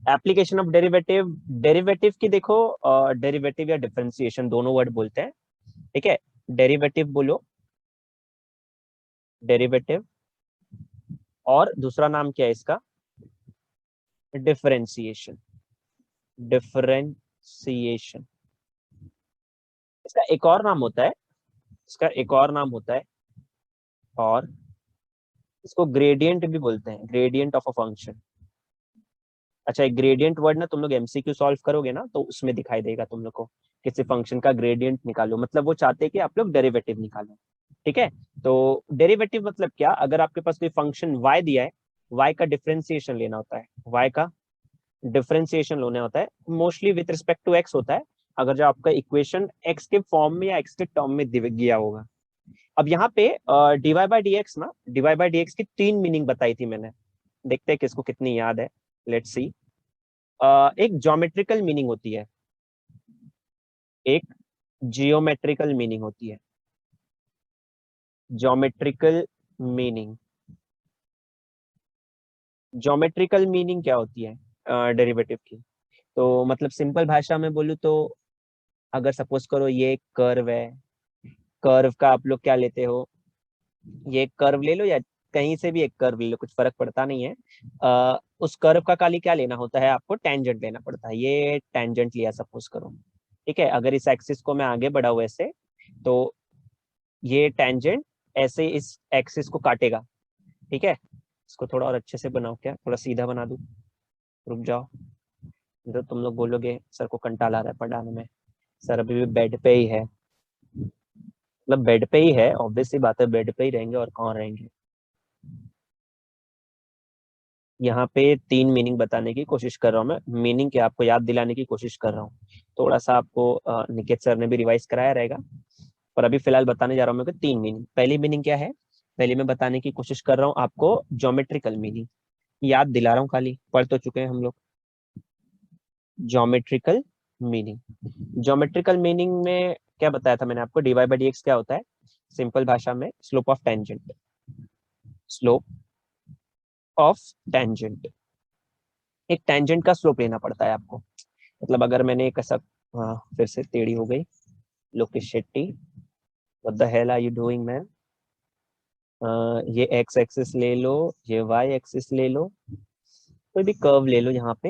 Application of derivative, derivative की देखो, derivative या डिफरेंशिएशन दोनों वर्ड बोलते हैं, ठीक है। डेरिवेटिव बोलो, डेरिवेटिव, और दूसरा नाम क्या है इसका, डिफरेंशिएशन, डिफरेंशिएशन। इसका एक और नाम होता है, इसका एक और नाम होता है, और इसको ग्रेडियंट भी बोलते हैं, ग्रेडियंट ऑफ अ फंक्शन। अच्छा, एक ग्रेडियंट वर्ड ना तुम लोग एमसीक्यू सॉल्व करोगे ना तो उसमें दिखाई देगा तुम लोग को, किसी फंक्शन का ग्रेडियंट निकालो, मतलब वो चाहते हैं कि आप लोग डेरिवेटिव निकालो, ठीक है। तो डेरिवेटिव मतलब क्या, अगर आपके पास कोई फंक्शन y दिया है, y का डिफरेंशिएशन लेना होता है, y का डिफरेंशिएशन लेना होता है, mostly with respect to x होता है, अगर जो आपका इक्वेशन x के फॉर्म में या x के टर्म में दिया होगा। अब यहाँ पे डीवाई बाई डी एक्स ना, डीवाई बाई डी एक्स की 3 मीनिंग बताई थी मैंने, देखते हैं किसको कितनी याद है। Let's see. एक ज्योमेट्रिकल मीनिंग होती है, एक जियोमेट्रिकल मीनिंग होती है, ज्योमेट्रिकल मीनिंग। ज्योमेट्रिकल मीनिंग क्या होती है डेरिवेटिव की, तो मतलब सिंपल भाषा में बोलूँ तो, अगर सपोज करो ये एक कर्व है, कर्व का आप लोग क्या लेते हो, ये एक कर्व ले लो या कहीं से भी एक कर्व ले लो, कुछ फर्क पड़ता नहीं है। उस कर्व का खाली क्या लेना होता है, आपको टेंजेंट लेना पड़ता है। ये टेंजेंट लिया सपोज करो, ठीक है। अगर इस एक्सिस को मैं आगे बढ़ाऊं ऐसे, तो ये टेंजेंट ऐसे इस एक्सिस को काटेगा, ठीक है। इसको थोड़ा और अच्छे से बनाओ, क्या थोड़ा सीधा बना दूं, रुक जाओ, तो तुम लोग बोलोगे सर को कंटाल आ रहा है पढ़ाने में, सर अभी भी बेड पे ही है, मतलब बेड पे ही है, ऑब्वियस सी बात है, बेड पे ही रहेंगे और कहाँ रहेंगे। यहाँ पे 3 मीनिंग बताने की कोशिश कर रहा हूँ मैं, मीनिंग के आपको याद दिलाने की कोशिश कर रहा हूँ। थोड़ा सा आपको निकेत सर ने भी रिवाइज कराया रहेगा, पर अभी फिलहाल बताने जा रहा हूँ मैं 3 मीनिंग। पहली मीनिंग क्या है, पहले मैं बताने की कोशिश कर रहा हूँ आपको ज्योमेट्रिकल मीनिंग, याद दिला रहा हूँ, खाली पढ़ तो चुके हैं हम लोग। ज्योमेट्रिकल मीनिंग, ज्योमेट्रिकल मीनिंग में क्या बताया था मैंने आपको, डीवाई बाई डी एक्स क्या होता है, सिंपल भाषा में slope of tangent, slope of tangent. एक टेंजेंट का स्लोप लेना पड़ता है आपको, मतलब अगर मैंने एक ऐसा, हाँ फिर से टेढ़ी हो गई, Lokesh Shetty, what the hell are you doing man. ये एक्स एक्सिस ले लो, ये वाई एक्सिस ले लो, कोई भी कर्व ले लो यहाँ पे,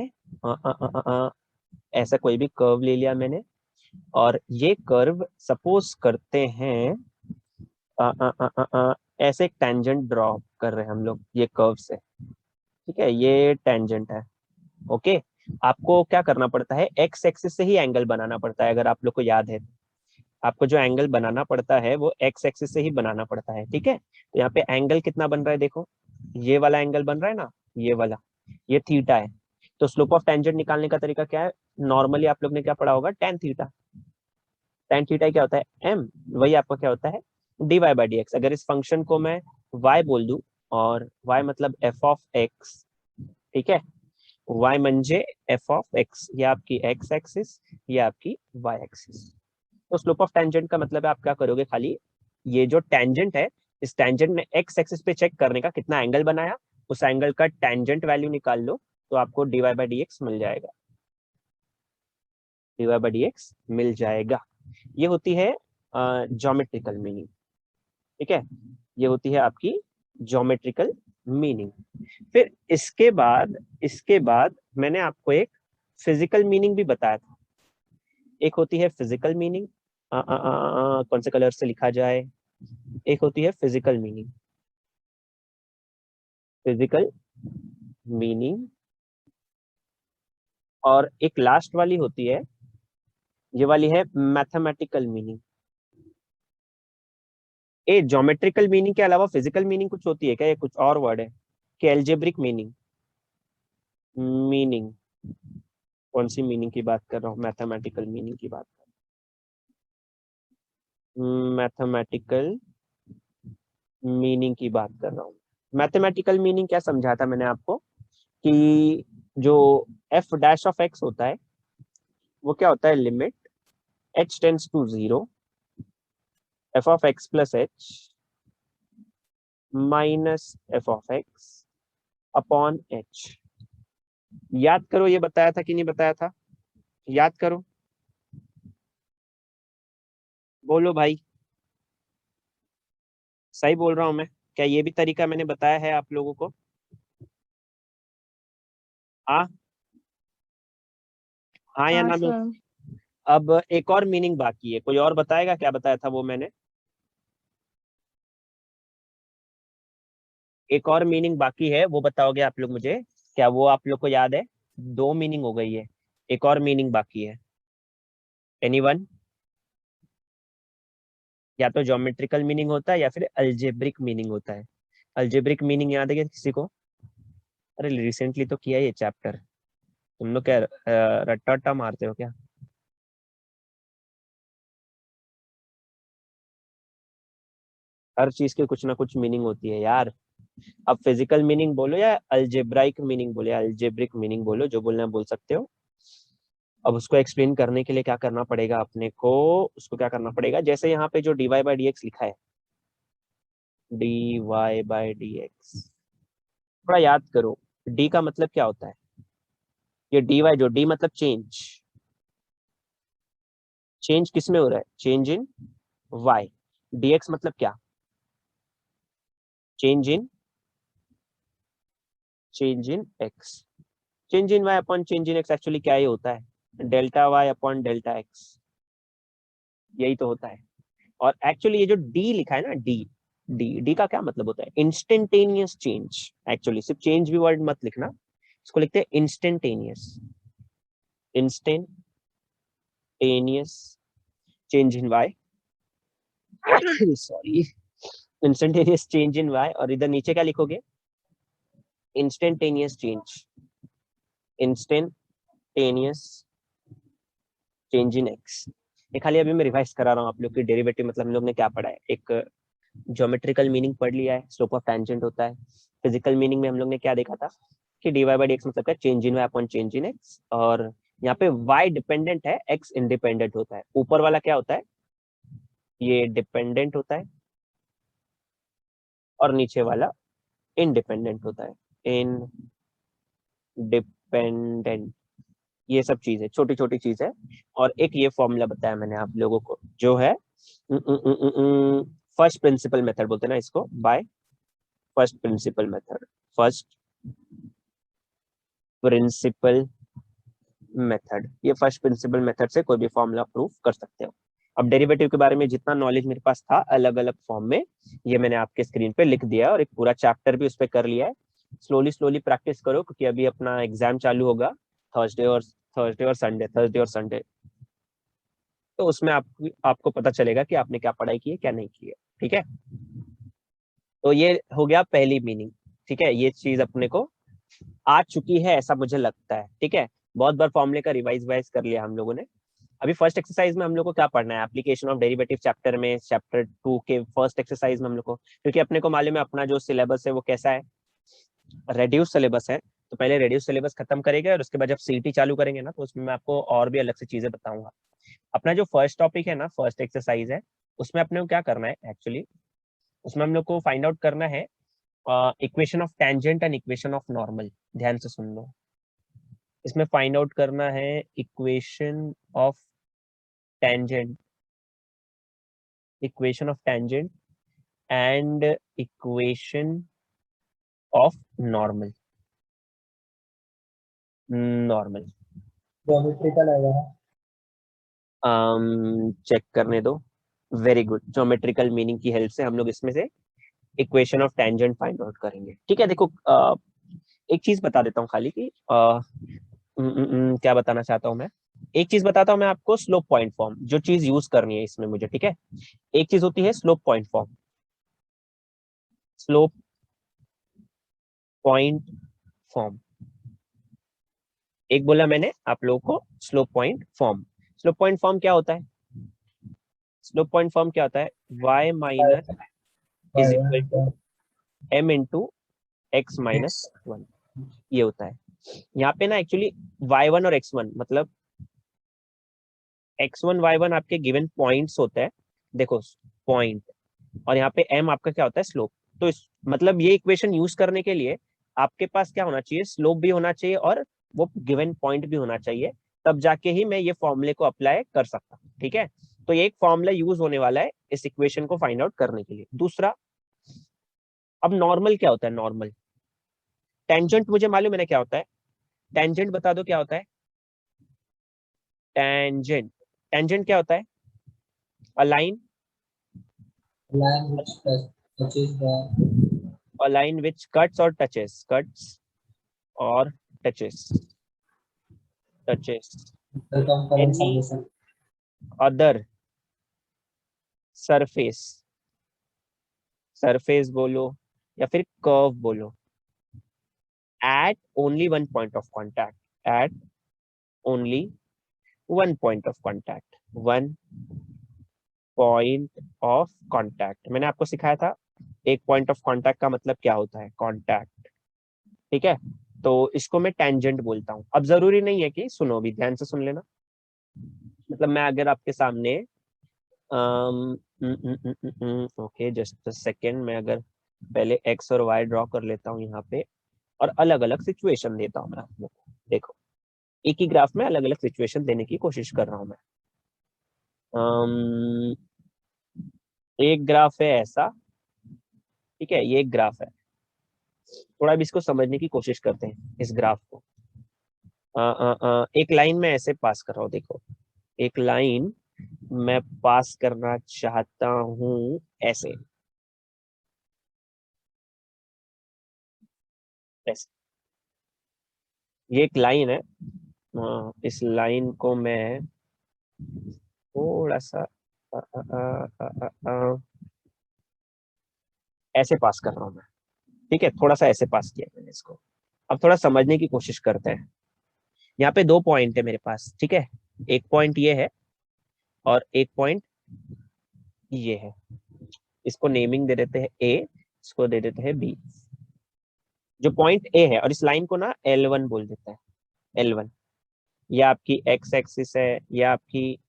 ऐसा कोई भी कर्व ले लिया मैंने, और ये कर्व सपोज करते हैं, आ, आ, आ, आ, आ, ऐसे एक टेंजेंट ड्रॉ कर रहे हैं हम लोग ये कर्व से, ठीक है, ये टेंजेंट है, ओके। आपको क्या करना पड़ता है, एक्स एक्सिस से ही एंगल बनाना पड़ता है, अगर आप लोग को याद है, आपको जो एंगल बनाना पड़ता है वो एक्स एक्सिस से ही बनाना पड़ता है, ठीक है। तो यहाँ पे एंगल कितना बन रहा है देखो, ये वाला एंगल बन रहा है ना, ये वाला, ये थीटा है। तो स्लोप ऑफ टेंजेंट निकालने का तरीका क्या है, नॉर्मली आप लोग ने क्या पढ़ा होगा, टेन थीटा। टेन थीटा क्या होता है, एम, वही आपका क्या होता है, d y by d x. अगर इस फंक्शन को मैं y बोल दूं, और y मतलब एफ ऑफ एक्स, ठीक है, y म्हणजे एफ ऑफ एक्स, ये आपकी एक्स एक्सिस, ये आपकी y एक्सिस। तो स्लोप ऑफ टेंजेंट का मतलब है आप क्या करोगे, खाली ये जो टेंजेंट है, इस टेंजेंट ने एक्स एक्सिस पे चेक करने का कितना एंगल बनाया, उस एंगल का टेंजेंट वैल्यू निकाल लो, तो आपको d y by d x मिल जाएगा, d y by d x मिल जाएगा। ये होती है ज्योमेट्रिकल मीनिंग, ठीक है, ये होती है आपकी ज्योमेट्रिकल मीनिंग। फिर इसके बाद मैंने आपको एक फिजिकल मीनिंग भी बताया था, एक होती है फिजिकल मीनिंग, कौन से कलर से लिखा जाए, एक होती है फिजिकल मीनिंग, फिजिकल मीनिंग, और एक लास्ट वाली होती है, ये वाली है मैथमेटिकल मीनिंग। ए ज्योमेट्रिकल मीनिंग के अलावा फिजिकल मीनिंग कुछ होती है क्या, ये कुछ और वर्ड है कि एल्जेब्रिक मीनिंग, मीनिंग, कौन सी मीनिंग की बात कर रहा हूँ, मैथमेटिकल मीनिंग की बात, मैथमेटिकल मीनिंग की बात कर रहा हूँ। मैथमेटिकल मीनिंग क्या समझा था मैंने आपको, कि जो एफ डैश ऑफ एक्स होता है वो क्या होता है, limit h tends to zero, f of x plus h minus f of x upon h, याद करो, ये बताया था कि नहीं बताया था, याद करो, बोलो भाई। सही बोल रहा हूँ मैं? क्या ये भी तरीका मैंने बताया है आप लोगों को? हाँ, हाँ या हाँ ना में? सर। अब एक और मीनिंग बाकी है, कोई और बताएगा क्या बताया था वो मैंने? एक और मीनिंग बाकी है, वो बताओगे आप लोग मुझे? क्या वो आप लोग को याद है? दो मीनिंग हो गई है, एक और मीनिंग बाकी है। एनीवन? या तो ज्योमेट्रिकल मीनिंग होता है या फिर अल्जेब्रिक मीनिंग होता है। अल्जेब्रिक मीनिंग याद है क्या किसी को? अरे रिसेंटली तो किया है ये चैप्टर। तुम लोग क्या रट्टा रट्टा मारते हो क्या? हर चीज की कुछ ना कुछ मीनिंग होती है यार। अब फिजिकल मीनिंग बोलो या अल्जेब्राइक मीनिंग बोलो या अल्जेब्रिक मीनिंग बोलो, जो बोलना है बोल सकते हो। अब उसको एक्सप्लेन करने के लिए क्या करना पड़ेगा अपने को? उसको क्या करना पड़ेगा, जैसे यहाँ पे जो dy बाई डी एक्स लिखा है, dy बाई डी एक्स, थोड़ा याद करो। d का मतलब क्या होता है? ये dy, जो d मतलब चेंज, चेंज किस में हो रहा है? Change in y। dx मतलब क्या? Change in, change in x। Change in y upon change in x actually क्या ही होता है? Delta y upon delta x, यही तो होता है। और एक्चुअली ये जो डी लिखा है ना, डी, डी का क्या मतलब होता है? Instantaneous change. एक्चुअली सिर्फ चेंज भी वर्ड मत लिखना, इसको लिखते हैं instantaneous. Instantaneous change in y, sorry, instantaneous change in y. और इधर नीचे क्या लिखोगे? Instantaneous change, instantaneous change in x. ये खाली अभी मैं रिवाइज करा रहा हूँ आप लोग की। डेरिवेटिव मतलब हम लोग ने क्या पढ़ा है? एक ज्योमेट्रिकल मीनिंग पढ़ लिया है, स्लोप ऑफ टेंजेंट होता है। फिजिकल मीनिंग में हम लोग ने क्या देखा था कि d y by d x मतलब क्या? Change in y upon change in x. और यहाँ पे y डिपेंडेंट है, x इंडिपेंडेंट होता है। ऊपर वाला क्या होता है? ये डिपेंडेंट होता है, और नीचे वाला इंडिपेंडेंट होता है। इंडिपेंडेंट, ये सब चीजें छोटी छोटी चीज है। और एक ये फॉर्मूला बताया मैंने आप लोगों को, जो है फर्स्ट प्रिंसिपल मेथड बोलते हैं ना इसको, by first principle method. First principle method, ये फर्स्ट प्रिंसिपल मेथड से कोई भी फॉर्मूला प्रूफ कर सकते हो। अब डेरिवेटिव के बारे में जितना नॉलेज मेरे पास था अलग अलग फॉर्म में, ये मैंने आपके स्क्रीन पे लिख दिया है, और एक पूरा चैप्टर भी उस पर कर लिया है। स्लोली स्लोली प्रैक्टिस करो, क्योंकि अभी अपना एग्जाम चालू होगा थर्सडे और संडे। तो उसमें आपको पता चलेगा कि आपने क्या पढ़ाई की है क्या नहीं की है। ठीक है, तो ये हो गया पहली मीनिंग। ठीक है, ये चीज अपने को आ चुकी है ऐसा मुझे लगता है। ठीक है, बहुत बार फॉर्मूले का रिवाइज वाइज कर लिया हम लोगों ने। अभी फर्स्ट एक्सरसाइज में हम लोग को क्या पढ़ना है? एप्लीकेशन ऑफ डेरिवेटिव चैप्टर में, चैप्टर 2 के फर्स्ट एक्सरसाइज में हम लोग को, क्योंकि अपने को मालूम है अपना जो सिलेबस है वो कैसा है, रेड्यूस सिलेबस है। तो पहले रेड्यूस सिलेबस खत्म करेंगे, और उसके बाद जब सीटी चालू करेंगे ना, तो उसमें मैं आपको और भी अलग से चीजें बताऊंगा। अपना जो फर्स्ट टॉपिक है ना, फर्स्ट एक्सरसाइज है, उसमें अपने को क्या करना है एक्चुअली? उसमें हम लोग को फाइंड आउट करना है equation of tangent and equation of normal. ध्यान से सुन लो, इसमें फाइंड आउट करना है equation of tangent, equation of tangent and equation of normal. Normal geometrical है वह। चेक करने दो। वेरी गुड, ज्योमेट्रिकल मीनिंग की हेल्प से हम लोग इसमें से equation of tangent find out करेंगे। ठीक है, देखो एक चीज बता देता हूँ खाली कि क्या बताना चाहता हूँ मैं। एक चीज बताता हूँ मैं आपको, स्लोप पॉइंट फॉर्म, जो चीज यूज करनी है इसमें मुझे। ठीक है, एक चीज होती है slope point form, slope point form. एक बोला मैंने आप लोगों को slope point form. Slope point form क्या होता है? स्लोप पॉइंट फॉर्म क्या होता है? y minus is equal to m into x minus x. One, ये होता है। यहाँ पे ना एक्चुअली y1 और x1 मतलब x1 y1 आपके गिवन पॉइंट्स होते हैं, देखो पॉइंट, और यहाँ पे m आपका क्या होता है? स्लोप। तो मतलब ये इक्वेशन यूज करने के लिए आपके पास क्या होना चाहिए? स्लोप भी होना चाहिए और वो गिवन पॉइंट भी होना चाहिए, तब जाके ही मैं ये फॉर्मूले को अप्लाई कर सकता हूँ। ठीक है, तो ये एक फॉर्मूला यूज होने वाला है इस इक्वेशन को फाइंड आउट करने के लिए। दूसरा, अब नॉर्मल क्या होता है? नॉर्मल टेंजेंट मुझे मालूम है ना क्या होता है। टेंजेंट बता दो क्या होता है। टेंजेंट, टेंजेंट क्या होता है? Align, line which touches the align which cuts और टचेस, कट्स और touches, touches circumference any of the circle. Other surface, surface बोलो या फिर कर्व बोलो, at only one point of contact, at only one point of contact, one point of contact। मैंने आपको सिखाया था एक पॉइंट ऑफ कांटेक्ट का मतलब क्या होता है, कांटेक्ट। ठीक है, तो इसको मैं टेंजेंट बोलता हूँ। अब जरूरी नहीं है कि, सुनो भी ध्यान से सुन लेना, मतलब मैं अगर आपके सामने ओके जस्ट सेकेंड, मैं अगर पहले एक्स और वाई ड्रॉ कर लेता हूँ यहाँ पे, और अलग अलग सिचुएशन देता हूँ मैं आप लोग को। देखो, एक ही ग्राफ में अलग अलग सिचुएशन देने की कोशिश कर रहा हूँ मैं। एक ग्राफ है ऐसा, ठीक है, ये एक ग्राफ है। थोड़ा भी इसको समझने की कोशिश करते हैं इस ग्राफ को। एक लाइन में ऐसे पास कर रहा हूँ, देखो एक लाइन मैं पास करना चाहता हूँ ऐसे, ऐसे। ये एक लाइन है, इस लाइन को मैं थोड़ा सा ऐसे पास कर रहा हूँ मैं। ठीक है, थोड़ा सा ऐसे पास किया मैंने इसको। अब थोड़ा समझने की कोशिश करते हैं। यहाँ पे दो पॉइंट है मेरे पास, ठीक है, एक पॉइंट ये है और एक पॉइंट ये है। इसको नेमिंग दे देते हैं ए, इसको दे देते हैं बी। जो पॉइंट ए है, और इस लाइन को ना L1 बोल देते हैं, L1। ये आपकी एक्स एक्सिस है, ये आपकी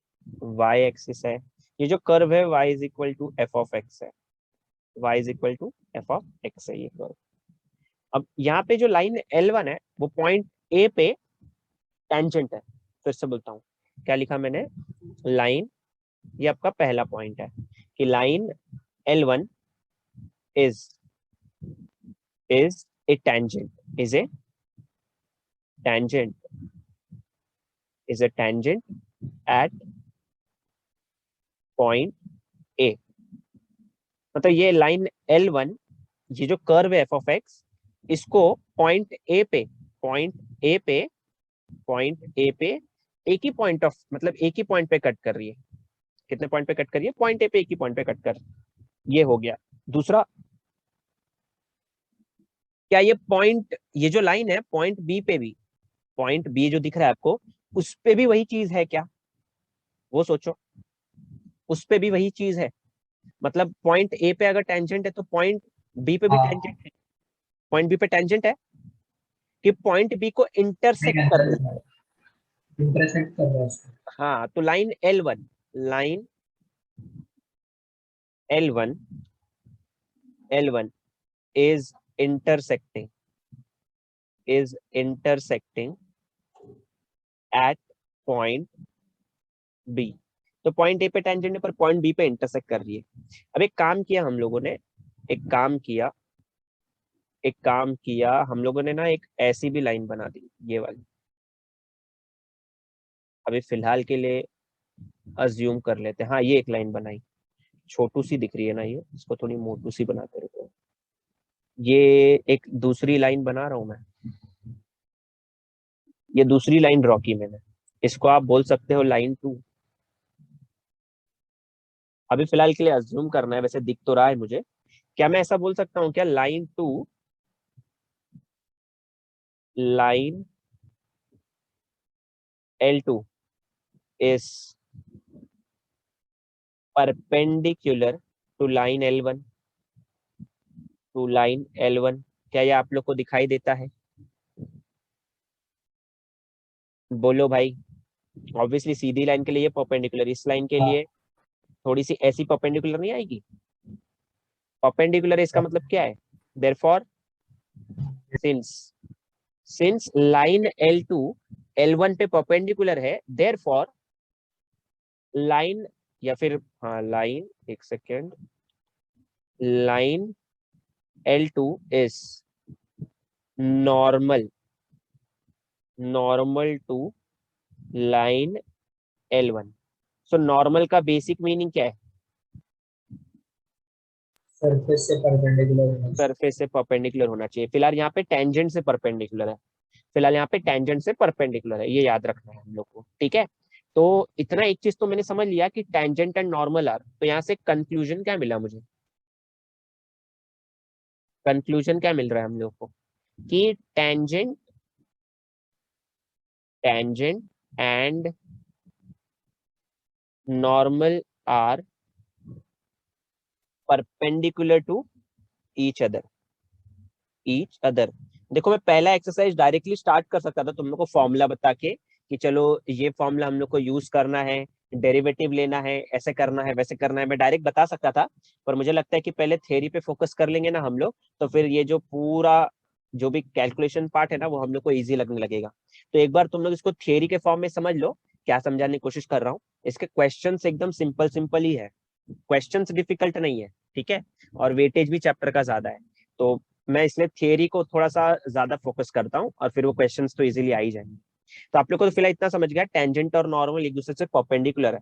वाई एक्सिस है। ये जो कर्व है y is equal to f of x है, y is equal to f of x है ये कर्व। अब यहाँ पे जो लाइन L1 है वो पॉइंट ए पे टेंजेंट है। फिर से बोलता हूँ, क्या लिखा मैंने, लाइन, ये आपका पहला पॉइंट है कि line L1 is a tangent, is a tangent, is a tangent at point A. मतलब ये लाइन L1, ये जो कर्व है एफ ऑफ एक्स, इसको पॉइंट ए पे, पॉइंट ए पे, पॉइंट ए पे एक ही पॉइंट ऑफ, मतलब एक ही पॉइंट पे कट कर रही है। कितने पॉइंट पे कट कर रही है? पॉइंट ए पे एक ही पॉइंट पे कट कर। ये हो गया। दूसरा, क्या ये पॉइंट, ये जो लाइन है पॉइंट बी पे भी, पॉइंट बी जो दिख रहा है आपको, उस पे भी वही चीज है क्या? वो सोचो, उस पे भी वही चीज है। मतलब पॉइंट ए पे अगर टेंजेंट है तो पॉइंट बी पे भी हाँ, टेंजेंट है। पॉइंट बी पे टेंजेंट है कि पॉइंट बी को एक इंटरसेक्ट कर रही है। इंटरसेक्ट कर रहा है उसको। हाँ, तो line L1, line L1, L1 is intersecting, is intersecting at point B। तो पॉइंट ए पे टेंजेंट है पर पॉइंट बी पे इंटरसेक्ट कर रही है। अब एक काम किया हम लोगों ने, एक काम किया, एक काम किया हम लोगों ने ना, एक ऐसी भी लाइन बना दी, ये वाली। अभी फिलहाल के लिए अज्यूम कर लेते हैं, हाँ ये एक लाइन बनाई, छोटू सी दिख रही है ना ये, इसको थोड़ी मोटू सी बनाते रहते हैं। ये एक दूसरी लाइन बना रहा हूं मैं, ये दूसरी लाइन ड्रॉ की मैंने, इसको आप बोल सकते हो लाइन 2। अभी फिलहाल के लिए अज्यूम करना है, वैसे दिख तो रहा है मुझे। क्या मैं ऐसा बोल सकता हूँ क्या, line 2, line L2 is perpendicular to line L1, to line L1? क्या ये आप लोग को दिखाई देता है? बोलो भाई। ऑब्वियसली सीधी लाइन के लिए ये परपेंडिकुलर, इस लाइन के लिए हाँ, थोड़ी सी ऐसी परपेंडिकुलर नहीं आएगी? परपेंडिकुलर इसका मतलब क्या है? Therefore since, since line L2 L1 पे परपेंडिकुलर है, देयरफॉर लाइन, या फिर हाँ लाइन, एक second, line L2 is normal to line L1। So normal का बेसिक मीनिंग क्या है? सरफेस से परपेंडिकुलर होना चाहिए। सरफेस से परपेंडिकुलर होना चाहिए। फिलहाल यहाँ पे टेंजेंट से परपेंडिकुलर है, फिलहाल यहाँ पे टेंजेंट से परपेंडिकुलर है, ये याद रखना है हम लोग को, ठीक है। तो इतना एक चीज तो मैंने समझ लिया कि टेंजेंट एंड नॉर्मल आर, तो यहाँ से कंक्लूजन क्या मिला मुझे? कंक्लूजन क्या मिल रहा है हम लोग को कि tangent tangent and normal are perpendicular to each other. देखो मैं पहला एक्सरसाइज डायरेक्टली स्टार्ट कर सकता था तुम लोग को फॉर्मूला बता के कि चलो ये फॉर्मूला हम लोग को यूज करना है, डेरिवेटिव लेना है, ऐसे करना है, वैसे करना है, मैं डायरेक्ट बता सकता था। पर मुझे लगता है कि पहले थ्योरी पे फोकस कर लेंगे ना हम लोग, तो फिर ये जो पूरा जो भी कैलकुलेशन पार्ट है ना वो हम लोग को इजी लगने लगेगा। तो एक बार तुम लोग इसको थ्योरी के फॉर्म में समझ लो, क्या समझाने की कोशिश कर रहा हूँ। इसके क्वेश्चंस एकदम सिंपल सिंपल ही है, क्वेश्चंस डिफिकल्ट नहीं है, ठीक है। और वेटेज भी चैप्टर का ज्यादा है, तो मैं इसलिए थियरी को थोड़ा सा ज्यादा फोकस करता हूँ, और फिर वो क्वेश्चंस तो इजीली आ ही जाएंगे। तो आप लोग को तो फिलहाल इतना समझ गया, टेंजेंट और नॉर्मल एक दूसरे से परपेंडिकुलर है,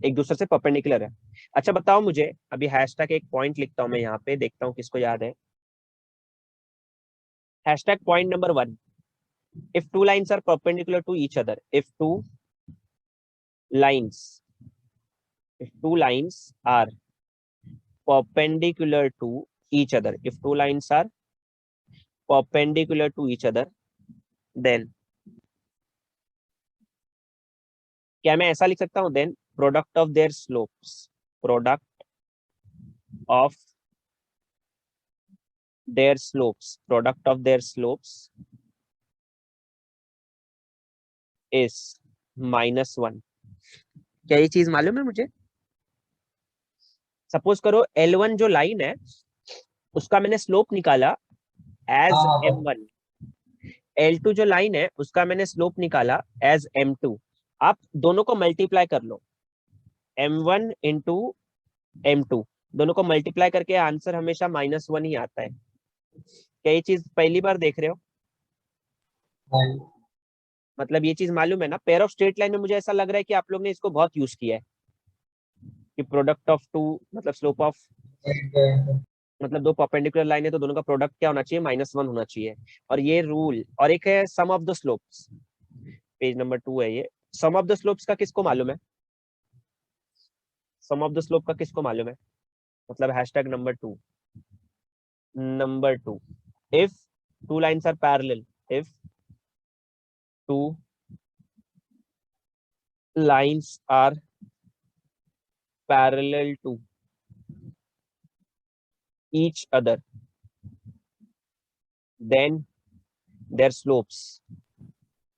एक दूसरे से परपेंडिकुलर है। अच्छा बताओ मुझे, अभी हैशटैग एक पॉइंट लिखता हूँ मैं यहाँ पे, देखता हूँ किसको याद है। Hashtag point number 1, if two lines are perpendicular to each other, lines if two lines are perpendicular to each other, if two lines are perpendicular to each other, then क्या मैं ऐसा लिख सकता हूँ, then product of their slopes, product of product of their slopes is -1। क्या ये चीज मालूम है मुझे? सपोज करो L1 जो लाइन है उसका मैंने स्लोप निकाला एज हाँ हाँ M1, L2 जो लाइन है उसका मैंने स्लोप निकाला एज M2। आप दोनों को मल्टीप्लाई कर लो, M1 इंटू M2, दोनों को मल्टीप्लाई करके आंसर हमेशा -1 ही आता है। क्या ये चीज पहली बार देख रहे हो? हाँ। मतलब ये चीज मालूम है ना, पेयर ऑफ स्ट्रेट लाइन में मुझे ऐसा लग रहा है कि आप लोग ने इसको बहुत यूज किया है, कि प्रोडक्ट ऑफ टू मतलब स्लोप ऑफ, मतलब दो परपेंडिकुलर लाइन है तो दोनों का प्रोडक्ट क्या होना चाहिए, -1 होना चाहिए। और ये रूल, और एक है sum of the slopes, page number 2 है ये। सम ऑफ द स्लोप्स का किसको मालूम है? सम ऑफ द स्लोप का किसको मालूम है? मतलब hashtag number 2, if two lines are parallel, if two lines are parallel to each other, then their slopes,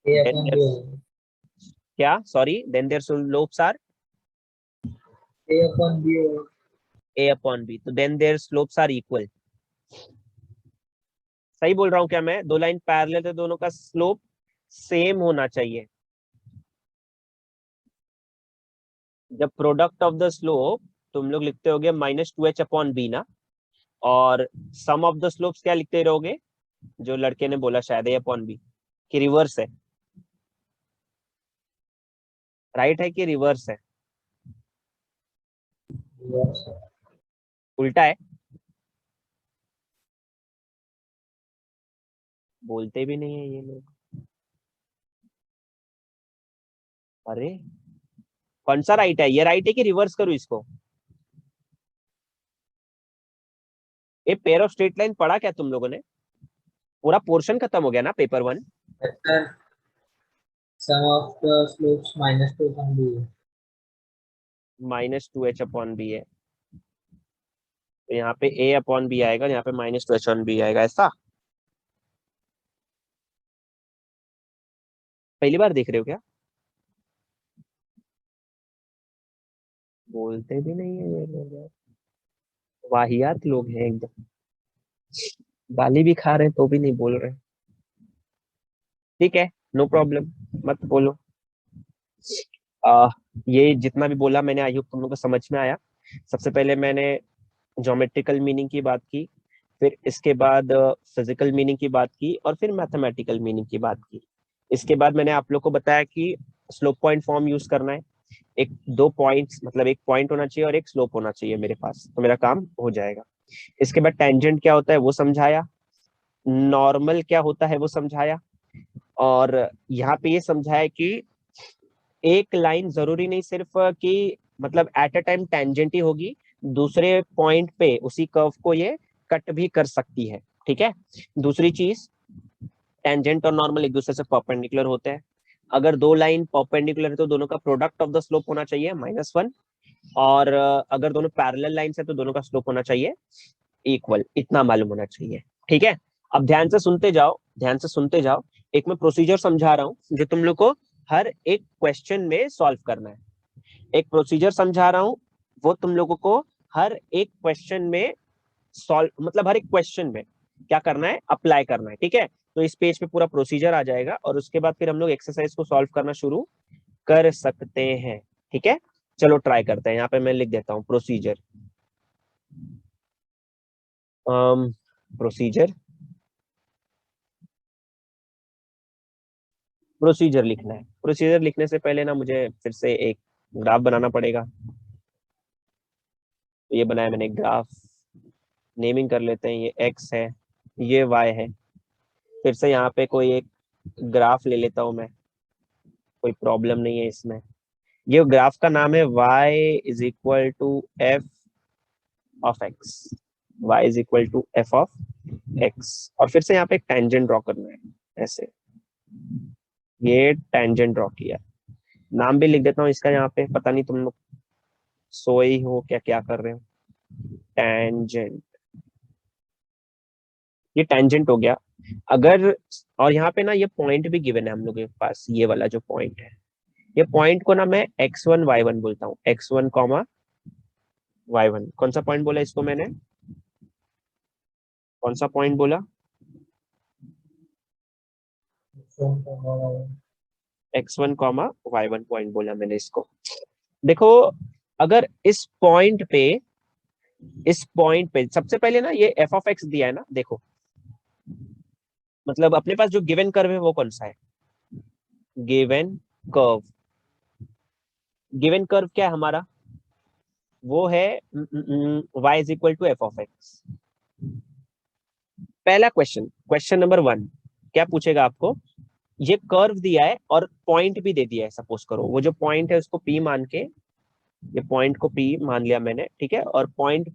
a then upon their, b होगा। क्या sorry, then their slopes are a upon b होगा। a upon b, तो then their slopes are equal। सही बोल रहा हूँ क्या मैं? दो लाइन पैरेलल है, दोनों का स्लोप सेम होना चाहिए। जब प्रोडक्ट ऑफ द स्लोप तुम लोग लिखते होगे -2h/b ना, और सम ऑफ द स्लोप्स क्या लिखते रहोगे, जो लड़के ने बोला शायद a/b, कि रिवर्स है, राइट है कि रिवर्स है, यस। उल्टा है? बोलते भी नहीं है ये लोग। अरे कौन सा राइट है, ये राइट है कि रिवर्स करूं इसको? ये पेयर ऑफ स्ट्रेट लाइन पढ़ा क्या तुम लोगों ने? पूरा पोर्शन खत्म हो गया ना paper 1? Vector sum of the slopes -2 upon b है। -2h/b है, तो यहाँ पे a/b आएगा, यहाँ पे -2h/b आएगा, ऐसा? पहली बार देख रहे हो क्या? बोलते भी नहीं है ये लोग यार। वाहियात लोग हैं एकदम, गाली भी खा रहे हैं तो भी नहीं बोल रहे। ठीक है, नो प्रॉब्लम, मत बोलो। आ, ये जितना भी बोला मैंने, आई होप तुम लोग को समझ में आया। सबसे पहले मैंने ज्योमेट्रिकल मीनिंग की बात की, फिर इसके बाद फिजिकल मीनिंग की बात की, और फिर मैथमेटिकल मीनिंग की बात की। इसके बाद मैंने आप लोग को बताया कि स्लोप पॉइंट फॉर्म यूज करना है। एक दो पॉइंट्स, मतलब एक पॉइंट होना चाहिए और एक स्लोप होना चाहिए मेरे पास, तो मेरा काम हो जाएगा। इसके बाद टेंजेंट क्या होता है वो समझाया, नॉर्मल क्या होता है वो समझाया, और यहाँ पे ये समझाया कि एक लाइन जरूरी नहीं सिर्फ कि मतलब एट अ टाइम टेंजेंट ही होगी, दूसरे पॉइंट पे उसी कर्व को ये कट भी कर सकती है। ठीक है। दूसरी चीज, टेंजेंट और नॉर्मल एक दूसरे से परपेंडिकुलर होते हैं। अगर दो लाइन परपेंडिकुलर है तो दोनों का प्रोडक्ट ऑफ द स्लोप होना चाहिए -1, और अगर दोनों पैरेलल लाइन है तो दोनों का स्लोप होना चाहिए इक्वल। इतना मालूम होना चाहिए। ठीक है। अब ध्यान से सुनते जाओ, ध्यान से सुनते जाओ। एक मैं प्रोसीजर समझा रहा हूँ जो तुम लोग को हर एक क्वेश्चन में सॉल्व करना है। एक प्रोसीजर समझा रहा हूँ, वो तुम लोगों को हर एक क्वेश्चन में सॉल्व, मतलब हर एक क्वेश्चन में क्या करना है, अप्लाई करना है। ठीक है। तो इस पेज पे पूरा प्रोसीजर आ जाएगा, और उसके बाद फिर हम लोग एक्सरसाइज को सॉल्व करना शुरू कर सकते हैं। ठीक है। चलो ट्राई करते हैं। यहाँ पे मैं लिख देता हूँ प्रोसीजर। प्रोसीजर, प्रोसीजर लिखना है। प्रोसीजर लिखने से पहले ना मुझे फिर से एक ग्राफ बनाना पड़ेगा। तो ये बनाया मैंने ग्राफ, नेमिंग कर लेते हैं, ये एक्स है, ये वाई है। फिर से यहाँ पे कोई एक ग्राफ ले लेता हूँ मैं, कोई प्रॉब्लम नहीं है इसमें। ये ग्राफ का नाम है y is equal to f of x, y is equal to f of x. और फिर से यहाँ पे एक टेंजेंट ड्रॉ करना है ऐसे, ये टेंजेंट ड्रॉ किया। नाम भी लिख देता हूँ इसका यहाँ पे, पता नहीं तुम लोग सोए ही हो क्या, क्या कर रहे हो। टेंजेंट, ये टेंजेंट हो गया। अगर, और यहाँ पे ना ये पॉइंट भी गिवन है हम लोग के पास, ये वाला जो पॉइंट है, ये पॉइंट को ना मैं x1 y1 बोलता हूँ। x1 कॉमा y1, कौन सा पॉइंट बोला इसको मैंने, कौन सा पॉइंट बोला, x1 कॉमा y1 पॉइंट बोला मैंने इसको। देखो, अगर इस पॉइंट पे सबसे पहले ना ये f ऑफ x दिया है ना, देखो मतलब अपने पास जो गिवन कर्व है वो कौन सा है, गिवन कर्व। गिवन कर्व क्या है हमारा, वो है y is equal to f of x. पहला क्वेश्चन, क्वेश्चन नंबर 1 क्या पूछेगा आपको, ये कर्व दिया है और पॉइंट भी दे दिया है। सपोज करो वो जो पॉइंट है उसको P मान के, ये पॉइंट को P मान लिया मैंने, ठीक है। और पॉइंट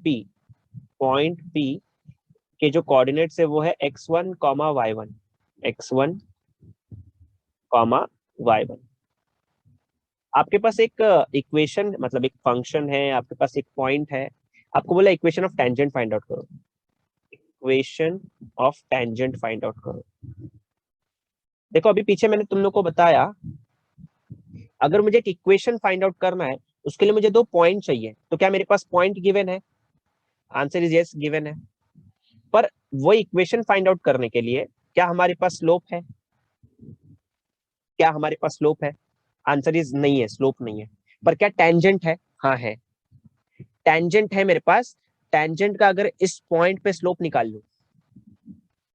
P के जो कोऑर्डिनेट्स है वो है x1 comma y1, x1 comma y1। आपके पास एक इक्वेशन, मतलब एक फंक्शन है, आपके पास एक पॉइंट है, आपको बोला equation of tangent find out करो। Equation of tangent find out करो। देखो अभी पीछे मैंने तुम लोग को बताया, अगर मुझे एक इक्वेशन फाइंड आउट करना है उसके लिए मुझे दो पॉइंट चाहिए, तो क्या मेरे पास पॉइंट गिवन है, आंसर इज यस, गिवन है। पर वो इक्वेशन फाइंड आउट करने के लिए क्या हमारे पास स्लोप है, क्या हमारे पास स्लोप है, आंसर इज नहीं है, स्लोप नहीं है। पर क्या टेंजेंट है, हाँ है, टेंजेंट है मेरे पास। टेंजेंट का अगर इस पॉइंट पे स्लोप निकाल लूं,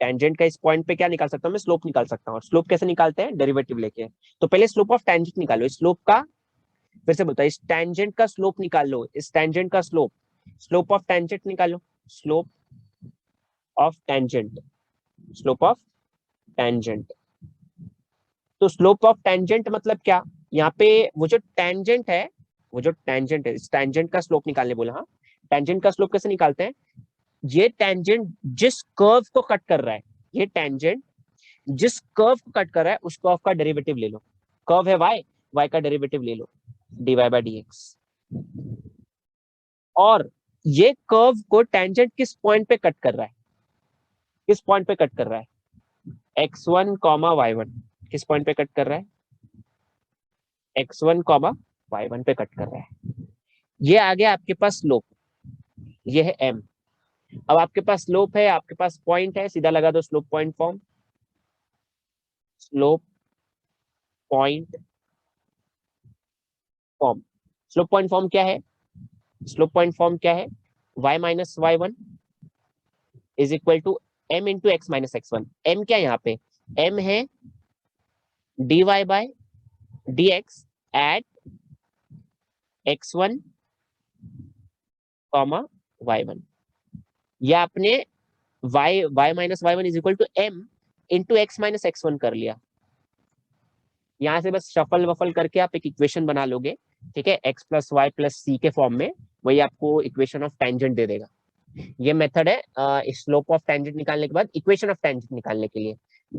टेंजेंट का इस पॉइंट पे क्या निकाल सकता हूं मैं, स्लोप निकाल सकता हूँ। और स्लोप कैसे निकालते हैं, डेरिवेटिव लेके। तो पहले स्लोप ऑफ टेंजेंट निकालो, स्लोप का, फिर से बोलता है, इस टेंजेंट का स्लोप निकाल लो, इस टेंजेंट का स्लोप, स्लोप ऑफ टेंजेंट निकालो, slope of tangent, slope of tangent. तो स्लोप ऑफ टेंजेंट मतलब क्या, यहाँ पे वो जो टेंजेंट है, वो जो टेंजेंट है, इस टेंजेंट का स्लोप निकालने बोला। हाँ, टेंजेंट का स्लोप कैसे निकालते हैं, ये टेंजेंट जिस कर्व को कट कर रहा है, ये टेंजेंट जिस कर्व को कट कर रहा है उस कर्व का डेरिवेटिव ले लो। कर्व है y, y का डेरिवेटिव ले लो, dy बाय dx। और ये कर्व को टेंजेंट किस पॉइंट पे कट कर रहा है, किस पॉइंट पे कट कर रहा है, x1 कॉमा y1, किस पॉइंट पे कट कर रहा है, x1 कॉमा y1 पे कट कर रहा है। ये आ गया आपके पास स्लोप, ये है m। अब आपके पास स्लोप है, आपके पास पॉइंट है, सीधा लगा दो slope point form. Slope point form. Slope point form क्या है? स्लोप पॉइंट फॉर्म क्या है? y minus y one is equal to m into x minus x one. m क्या है यहाँ पे? m है dy by dx at x1 comma y1, या आपने y minus y one is equal to m into x minus x one कर लिया। यहाँ से बस शफल वफल करके आप एक इक्वेशन बना लोगे, ठीक है, x प्लस वाई प्लस सी के फॉर्म में, वही आपको इक्वेशन ऑफ टेंजेंट दे देगा। ये मेथड है स्लोप ऑफ टेंजेंट निकालने के बाद इक्वेशन ऑफ टेंजेंट निकालने के लिए।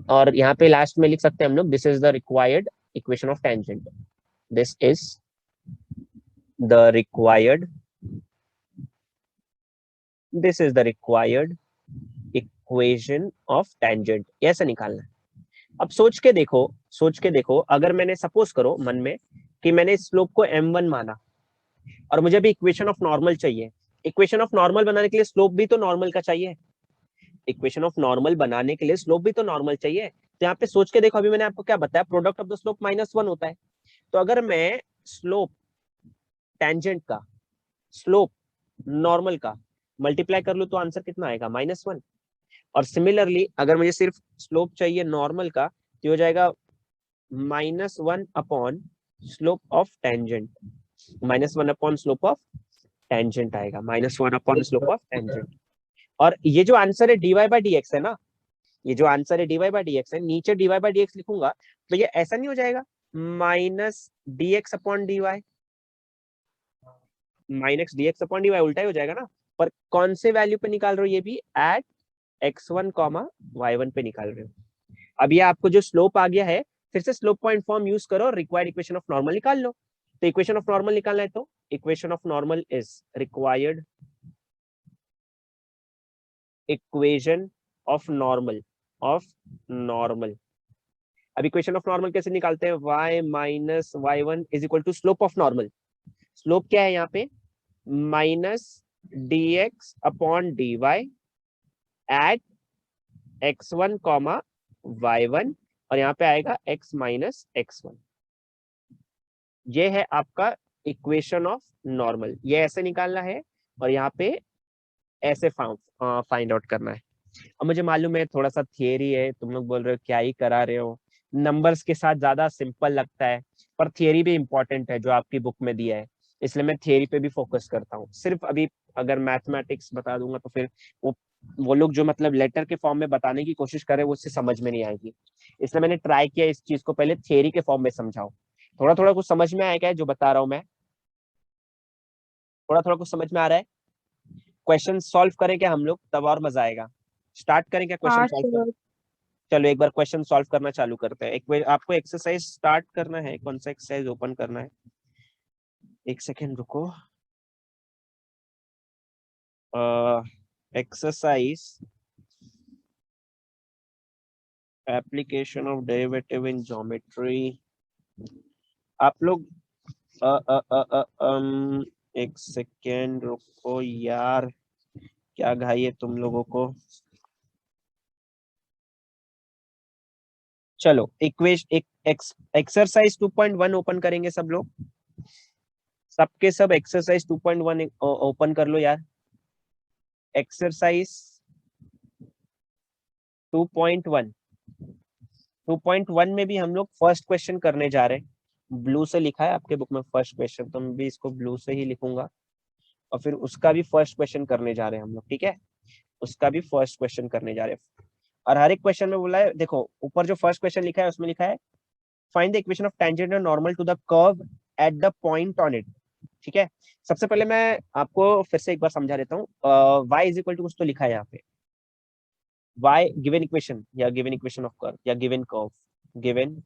और यहाँ पे लास्ट में लिख सकते हैं हम लोग, this is the required equation of tangent, this is the required, this is the required equation of tangent, ऐसा निकालना है। अब सोच के देखो, अगर मैंने सपोज करो मन में कि मैंने स्लोप को m1 माना और मुझे भी इक्वेशन ऑफ नॉर्मल चाहिए। इक्वेशन ऑफ नॉर्मल बनाने के लिए स्लोप भी तो नॉर्मल का चाहिए, इक्वेशन ऑफ नॉर्मल बनाने के लिए स्लोप भी तो नॉर्मल चाहिए। तो यहाँ पे सोच के देखो, अभी मैंने आपको क्या बताया, प्रोडक्ट ऑफ द स्लोप -1 होता है। तो अगर मैं स्लोप टेंजेंट का स्लोप नॉर्मल का मल्टीप्लाई कर लूं तो आंसर कितना आएगा? -1। और सिमिलरली अगर मुझे सिर्फ स्लोप चाहिए नॉर्मल का, तो हो जाएगा -1 upon slope of tangent, -1 upon slope of tangent आएगा, -1 अपॉन स्लोप ऑफ टेंजेंट। और ये जो आंसर है dy बाई डी एक्स है ना, ये जो आंसर है dy बाई डी एक्स है, नीचे dy बाई डी एक्स लिखूंगा तो ये ऐसा नहीं हो जाएगा minus d x upon d y, minus d x upon d y उल्टा ही हो जाएगा ना। पर कौन से वैल्यू पे निकाल रहे हो? ये भी एट x1 कॉमा y1 पे निकाल रहे हो। अब ये आपको जो स्लोप आ गया है, फिर से स्लोप पॉइंट फॉर्म यूज करो और रिक्वायर्ड इक्वेशन ऑफ नॉर्मल निकाल लो। तो इक्वेशन ऑफ नॉर्मल निकालना है तो equation of normal is required equation of normal. अब इक्वेशन ऑफ नॉर्मल कैसे निकालते हैं? y minus y one is equal to slope of normal. Slope क्या है यहाँ पे? Minus d x upon d y at x1 comma y1, और यहाँ पे आएगा x माइनस x1। ये है आपका इक्वेशन ऑफ नॉर्मल, ये ऐसे निकालना है और यहाँ पे ऐसे फाइंड आउट करना है। अब मुझे मालूम है थोड़ा सा थियरी है, तुम लोग बोल रहे हो क्या ही करा रहे हो, नंबर्स के साथ ज्यादा सिंपल लगता है, पर थियरी भी इंपॉर्टेंट है जो आपकी बुक में दिया है, इसलिए मैं थियरी पे भी फोकस करता हूँ। सिर्फ अभी अगर मैथमेटिक्स बता दूंगा तो फिर वो लोग जो मतलब लेटर के फॉर्म में बताने की कोशिश करे वो उससे समझ में नहीं आएगी, इसलिए मैंने ट्राई किया इस चीज को पहले थियरी के फॉर्म में समझाओ। थोड़ा थोड़ा कुछ समझ में आएगा जो बता रहा हूँ मैं? थोड़ा थोड़ा कुछ समझ में आ रहा है? क्वेश्चन सॉल्व करें क्या हम लोग? तब और मजा आएगा। स्टार्ट करें क्या क्वेश्चन हाँ सॉल्व श्योर। कर? चलो एक बार क्वेश्चन सॉल्व करना चालू करते हैं। एक बार आपको एक्सरसाइज स्टार्ट करना है, कौन सा एक्सरसाइज ओपन करना है? एक सेकेंड रुको। Exercise application of derivative in geometry. आप लोग एक सेकेंड रुको यार, क्या घाई है तुम लोगों को। चलो एक्सरसाइज 2.1 ओपन करेंगे सब लोग, सबके सब एक्सरसाइज 2.1 ओपन कर लो यार। एक्सरसाइज 2.1 2.1 में भी हम लोग फर्स्ट क्वेश्चन करने जा रहे हैं। ब्लू से लिखा है आपके बुक में फर्स्ट क्वेश्चन, तो मैं भी इसको ब्लू से ही लिखूंगा और फिर उसका भी फर्स्ट क्वेश्चन करने जा रहे हैं हम लोग, ठीक है? उसका भी फर्स्ट क्वेश्चन करने जा रहे हैं। और हर एक क्वेश्चन में बोला है, देखो ऊपर जो फर्स्ट क्वेश्चन लिखा है उसमें लिखा है find the equation of tangent and normal to the curve at the point on it, ठीक है? सबसे पहले मैं आपको फिर से एक बार समझा देता हूँ। y इज इक्वल टू कुछ तो लिखा है यहाँ पे, y गिवन इक्वेशन या गिवन इक्वेशन ऑफ कर्व या given curve, given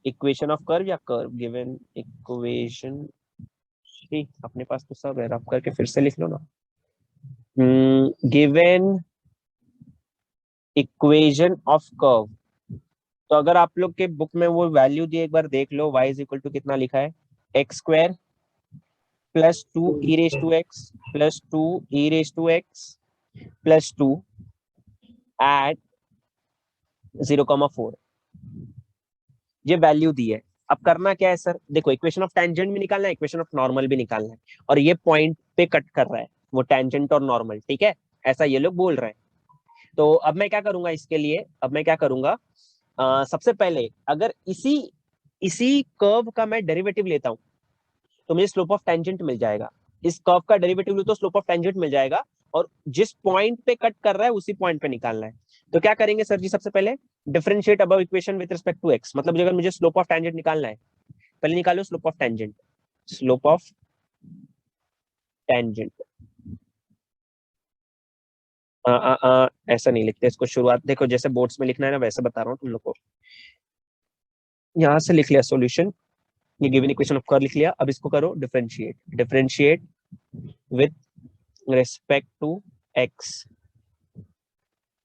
equation of curve या कर्व, गिवन इक्वेशन। ठीक, अपने पास तो सब है, रफ करके फिर से लिख लो ना। गिवन इक्वेशन ऑफ कर्व, तो अगर आप लोग के बुक में वो वैल्यू दी एक बार देख लो, y इज इक्वल टू कितना लिखा है? X square plus 2 e raise to x plus 2 e raise to x plus 2 at 0,4 ये वैल्यू दी है। अब करना क्या है सर, देखो इक्वेशन ऑफ टेंजेंट भी निकालना है, इक्वेशन ऑफ नॉर्मल भी निकालना है, और ये पॉइंट पे कट कर रहा है वो टेंजेंट और नॉर्मल, ठीक है, ऐसा ये लोग बोल रहे हैं। तो अब मैं क्या करूंगा इसके लिए, अब मैं क्या करूंगा, सबसे पहले अगर इसी इसी कर्व का मैं डेरिवेटिव लेता हूं तो मुझे स्लोप ऑफ टेंजेंट मिल जाएगा। इस कर्व का डेरिवेटिव लूं तो स्लोप ऑफ टेंजेंट मिल जाएगा, और जिस पॉइंट पे कट कर रहा है उसी पॉइंट पे निकालना है। तो क्या करेंगे सर जी, सबसे पहले differentiate above equation with respect to x, मतलब अगर मुझे स्लोप ऑफ टेंजेंट निकालना है, पहले निकालो slope of tangent, slope of tangent. ऐसा नहीं लिखते इसको, शुरुआत देखो जैसे बोर्ड्स में लिखना है ना वैसे बता रहा हूँ तुम लोग को। यहां से लिख लिया सॉल्यूशन, ये गिवन इक्वेशन ऑफ कर्व लिख लिया, अब इसको करो differentiate, differentiate with respect to x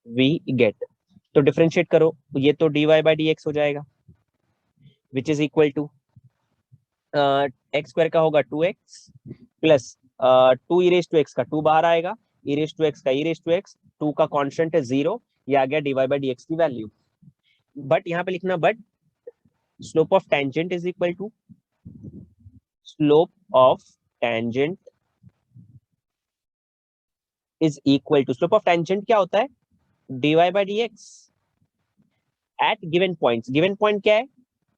we get. तो डिफरेंशिएट करो, ये तो dy बाई डी एक्स हो जाएगा, which is equal to x square का होगा 2x plus 2 e raise to x का 2 बाहर आएगा, ई रेज टू एक्स का ई रेज टू एक्स, 2 का कांस्टेंट है 0, ये आ गया dy बाई डी एक्स की वैल्यू। बट यहाँ पे लिखना but slope of tangent is equal to slope of tangent is equal to, slope of tangent क्या होता है, dy by d x at given points, given point क्या है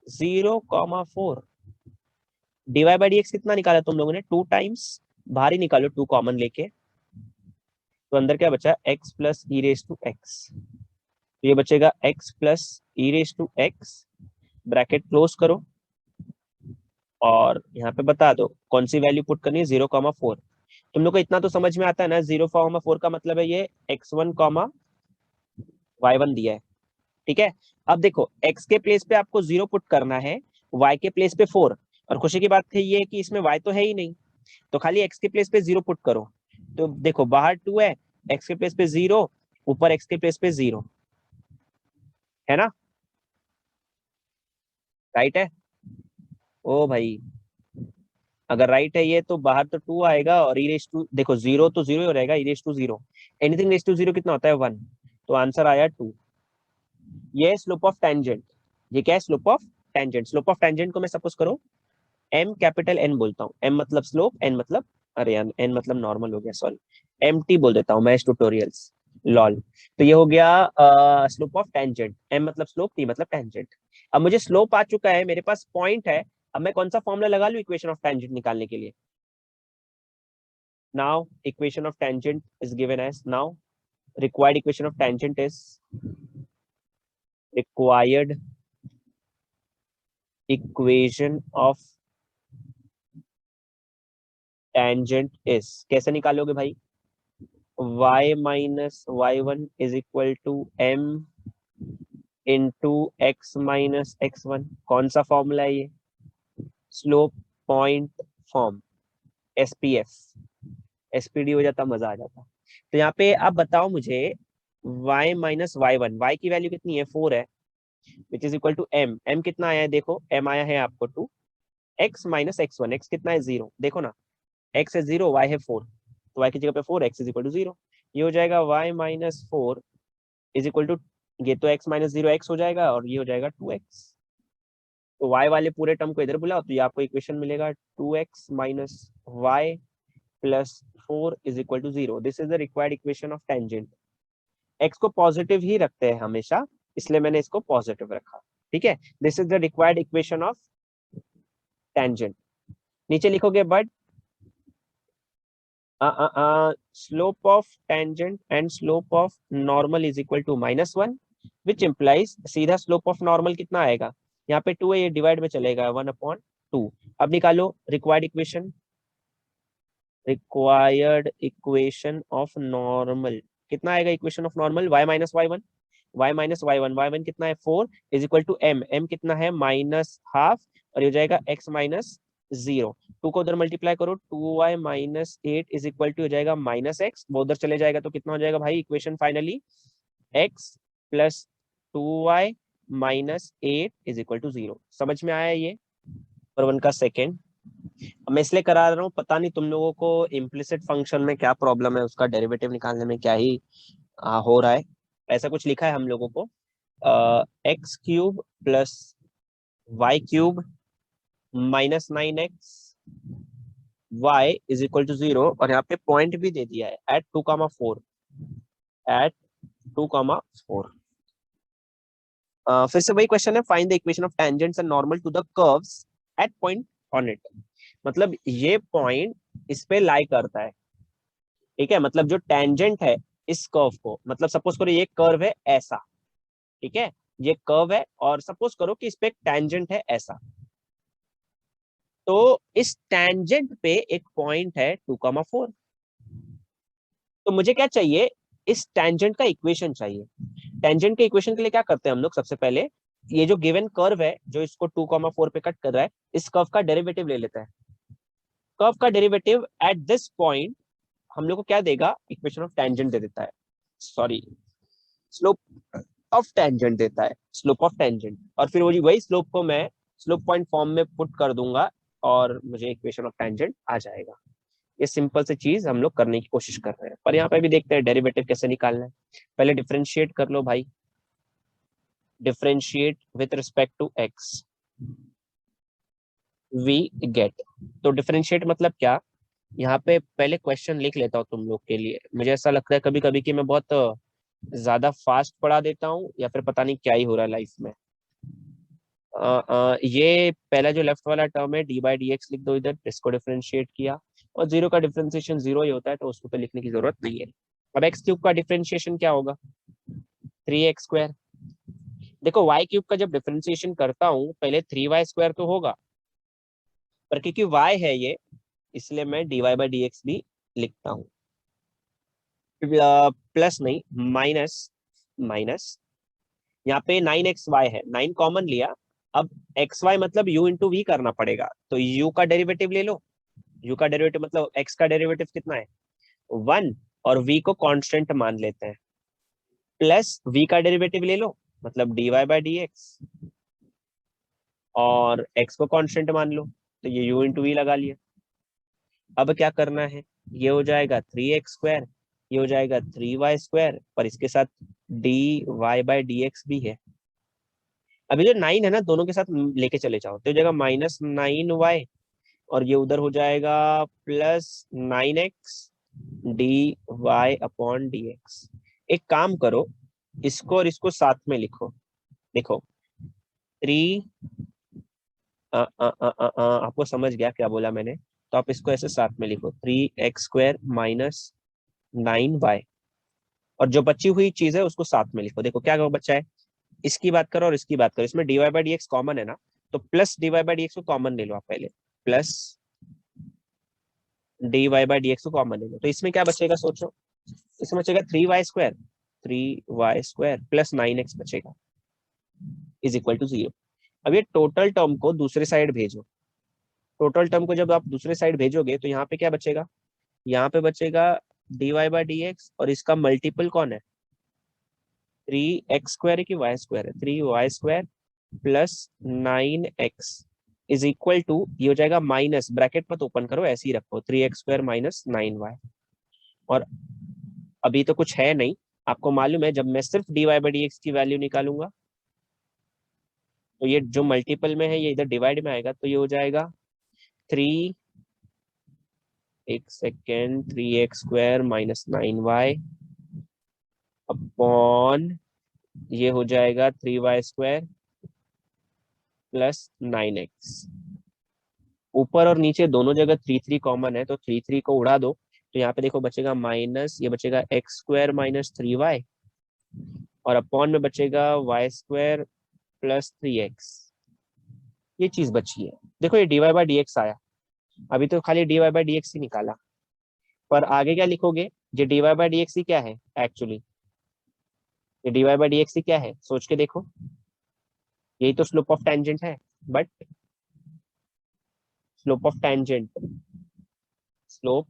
0,4, dy by d x कितना निकाला तुम लोगों ने 2 टाइम्स, बाहर ही निकालो 2 कॉमन लेके, तो अंदर क्या बचा x plus e raise to x, तो ये बचेगा x plus e raise to x, bracket close करो और यहाँ पे बता दो कौन सी वैल्यू पुट करनी है 0,4। तुम लोग को इतना तो समझ में आता है ना, 0,4 का मतलब है ये x1, y1 दिया है, ठीक है। अब देखो x के प्लेस पे आपको 0 पुट करना है, y के प्लेस पे 4, और खुशी की बात है ये कि इसमें y तो है ही नहीं, तो खाली x के प्लेस पे 0 पुट करो। तो देखो बाहर 2 है, x के प्लेस पे 0, ऊपर x के प्लेस पे 0 है ना, राइट है। ओ भाई अगर राइट है ये तो बाहर तो 2 आएगा, और ई रेज टू देखो 0 तो 0 ही हो रहेगा, e raise to 0, anything raise to 0 कितना होता है 1, तो आंसर आया 2। ये स्लोप ऑफ टेंजेंट, ये क्या है slope of tangent, slope of tangent को मैं सपोज करो m कैपिटल N बोलता हूँ, m मतलब स्लोप, n मतलब, अरे यार n मतलब नॉर्मल हो गया, सॉरी mt बोल देता हूँ मैं ट्यूटोरियल्स, लॉल। तो ये हो गया स्लोप ऑफ टेंजेंट, m मतलब स्लोप, t मतलब टेंजेंट। अब मुझे स्लोप आ चुका है, मेरे पास पॉइंट है, अब मैं कौन सा फॉर्मूला लगा लूं इक्वेशन ऑफ टेंजेंट निकालने के लिए। Now equation of tangent is given as, now required equation of tangent is required equation of tangent is, कैसे निकालोगे भाई, y minus y1 is equal to m into x minus x1, कौन सा formula है ये, slope point form, SPF, SPD हो जाता मजा आ जाता। तो यहाँ पे आप बताओ मुझे y माइनस y1, y की वैल्यू कितनी है 4 है, which is equal to m, m कितना आया है देखो, m आया है आपको 2, x माइनस x1, x कितना है 0, देखो ना x है 0, y है 4, तो y की जगह पे 4, x इज इक्वल टू 0, ये हो जाएगा y minus 4 is equal to, ये तो x माइनस 0 x हो जाएगा, और ये हो जाएगा 2x, तो y वाले पूरे टर्म को इधर बुलाओ तो ये आपको इक्वेशन मिलेगा 2x minus y plus 4 is equal to 0, this is the required equation of tangent. x को पॉजिटिव ही रखते हैं हमेशा, इसलिए मैंने इसको पॉजिटिव रखा, ठीक है, this is the required equation of tangent. नीचे लिखोगे but slope of tangent and slope of normal is equal to -1, which implies सीधा slope of normal कितना आएगा, यहाँ पे 2 है, ये डिवाइड में चलेगा 1/2। अब निकालो रिक्वायर्ड इक्वेशन ऑफ नॉर्मल, कितना आएगा equation of normal, y minus y1 कितना है 4 इज इक्वल टू m कितना है -12, और ये हो जाएगा x माइनस 0, 2 को उधर मल्टीप्लाई करो, 2y minus 8 is equal to हो जाएगा -x, वो उधर चले जाएगा तो कितना हो जाएगा भाई equation finally x plus 2y minus 8 is equal to 0। समझ में आया ये नंबर 1 का सेकेंड। मैं इसलिए करा रहा हूँ, पता नहीं तुम लोगों को इम्प्लिसिट फंक्शन में क्या प्रॉब्लम है, उसका डेरिवेटिव निकालने में क्या ही हो रहा है, ऐसा कुछ लिखा है हम लोगों को, x cube plus y cube minus 9x y is equal to 0, और यहाँ पे पॉइंट भी दे दिया है एट 2,4, एट 2,4। फिर से वही क्वेश्चन है, find the equation of tangents and normal to the curves at point on it. मतलब ये पॉइंट इस पे लाई करता है, ठीक है। मतलब जो टेंजेंट है इस कर्व को, मतलब सपोज करो ये कर्व है ऐसा, ठीक है, ये कर्व है और सपोज करो कि इस पे एक टेंजेंट है ऐसा, तो इस टेंजेंट पे एक पॉइंट है 2,4। तो मुझे क्या चाहिए, इस टेंजेंट का इक्वेशन चाहिए। टेंजेंट के इक्वेशन के लिए क्या करते हैं हम लोग, सबसे पहले ये जो गिवन कर्व है जो इसको 2,4 पे कट कर रहा है, इस कर्व का डेरिवेटिव ले लेता है। कर्व का डेरिवेटिव एट दिस पॉइंट हम लोग को क्या देगा, इक्वेशन ऑफ टेंजेंट दे देता है, सॉरी स्लोप ऑफ टेंजेंट देता है, स्लोप ऑफ टेंजेंट। और फिर वही स्लोप को मैं स्लोप पॉइंट फॉर्म में पुट कर दूंगा और मुझे इक्वेशन ऑफ टेंजेंट आ जाएगा। ये सिंपल सी चीज हम लोग करने की कोशिश कर रहे हैं, पर यहाँ पे भी देखते हैं डेरिवेटिव कैसे निकालना है। पहले डिफरेंशिएट कर लो भाई, differentiate with respect to x, we get. तो डिफरेंशिएट मतलब क्या, यहाँ पे पहले क्वेश्चन लिख लेता हूँ तुम लोग के लिए। मुझे ऐसा लगता है कभी कभी कि मैं बहुत ज्यादा फास्ट पढ़ा देता हूँ या फिर पता नहीं क्या ही हो रहा है लाइफ में। ये पहला जो लेफ्ट वाला टर्म है डी बाई डी एक्स लिख दो इधर, इसको डिफरेंशिएट किया, और जीरो का डिफरेंशिएशन जीरो ही होता है तो उसको तो लिखने की जरूरत नहीं है। अब एक्स क्यूब का डिफरेंशिएशन क्या होगा, 3x²। देखो वाई क्यूब का जब डिफरेंशिएशन करता हूँ पहले 3y² तो होगा, पर क्योंकि y है ये, इसलिए मैं dy बाई डी एक्स भी लिखता हूँ। प्लस नहीं, माइनस, माइनस यहाँ पे 9xy है, 9 कॉमन लिया, अब xy मतलब u इंटू वी करना पड़ेगा, तो u का डेरिवेटिव ले लो। u का डेरिवेटिव मतलब x का डेरिवेटिव कितना है, 1, और v को कांस्टेंट मान लेते हैं, प्लस v का डेरिवेटिव ले लो मतलब dy बाई डी एक्स, और x को कांस्टेंट मान लो तो ये u इंटू वी लगा लिया। अब क्या करना है, ये हो जाएगा 3x², ये हो जाएगा 3y², पर इसके साथ dy बाई डी एक्स भी है। अभी जो 9 है ना, दोनों के साथ लेके चले जाओ तो जगह -9y, और ये उधर हो जाएगा +9x dy/dx। एक काम करो, इसको और इसको साथ में लिखो, देखो 3, आपको समझ गया क्या बोला मैंने, तो आप इसको ऐसे साथ में लिखो 3x² माइनस 9y, और जो बची हुई चीज है उसको साथ में लिखो। देखो क्या बचा है, इसकी बात करो और इसकी बात करो, इसमें dy by d x common है ना, तो plus dy by d x को कॉमन ले लो आप पहले, plus dy by d x को कॉमन ले लो, तो इसमें क्या बचेगा सोचो, इसमें बचेगा 3y² 3y² प्लस 9x बचेगा इज इक्वल टू 0। अब ये टोटल टर्म को दूसरे साइड भेजो, टोटल टर्म को जब आप दूसरे साइड भेजोगे तो यहाँ पे क्या बचेगा, यहाँ पे बचेगा dy बाई डी एक्स, और इसका मल्टीपल कौन है, 3x² है कि y² है, 3y² plus 9x is equal to, ये हो जाएगा माइनस, ब्रैकेट मत ओपन करो ऐसे ही रखो, 3x² माइनस 9y। और अभी तो कुछ है नहीं, आपको मालूम है जब मैं सिर्फ dy बाई डी एक्स की वैल्यू निकालूंगा तो ये जो मल्टीपल में है ये इधर डिवाइड में आएगा, तो ये हो जाएगा 3, एक second, 3x² minus 9y upon, ये हो जाएगा 3y² प्लस 9x। ऊपर और नीचे दोनों जगह 3 कॉमन है, तो 3 को उड़ा दो, तो यहाँ पे देखो बचेगा माइनस, ये बचेगा x² माइनस 3y, और अपॉन में बचेगा y² प्लस 3x। ये चीज बची है, देखो ये dy बाई डी एक्स आया, अभी तो खाली dy बाई डी एक्स ही निकाला, पर आगे क्या लिखोगे, ये dy बाई डी एक्स ही क्या है एक्चुअली, ये dy बाई डी एक्स ही क्या है सोच के देखो, यही तो स्लोप ऑफ टेंजेंट है, but slope of tangent, slope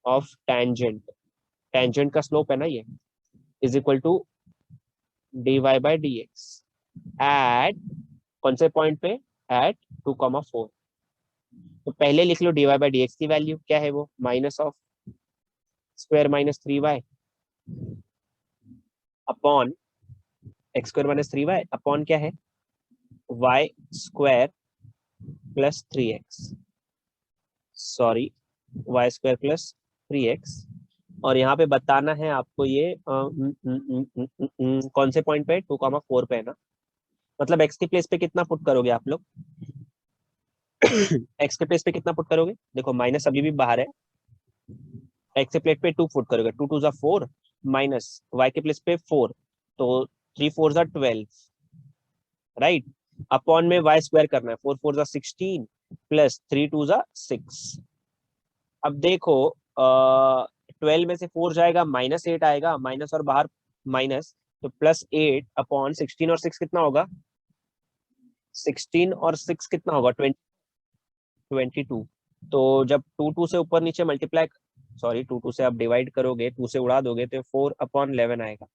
of tangent, tangent का स्लोप है ना ये, is equal to dy by d x at, कौन से पॉइंट पे, एट 2,4। तो पहले लिख लो dy बाई डी एक्स की वैल्यू क्या है, वो minus of square minus 3y upon x square minus 3y upon क्या है, y square plus 3x, sorry y square plus 3x। और यहाँ पे बताना है आपको ये कौन से पॉइंट पे, 2,4 पे है ना, मतलब एक्स के प्लेस पे कितना पुट करोगे आप लोग एक्स के प्लेस पे कितना पुट करोगे, देखो माइनस अभी भी बाहर है, एक्स के प्लेस पे 2 पुट करोगे, 2 2 4 माइनस वाई के प्लेस पे 4, तो 3 4 12, राइट, अपॉन में वाई स्क्वायर करना है, 4 4 16 प्लस 3 2 6। अब देखो 12 में से 4 जाएगा, -8 आएगा, माइनस और बाहर माइनस, तो +8 अपॉन 16 और 6 कितना होगा, 16 और 6 कितना होगा, 22। तो जब 2 2 से ऊपर नीचे मल्टीप्लाई, सॉरी 2 2 से आप डिवाइड करोगे, 2 से उड़ा दोगे तो 4/11 आएगा।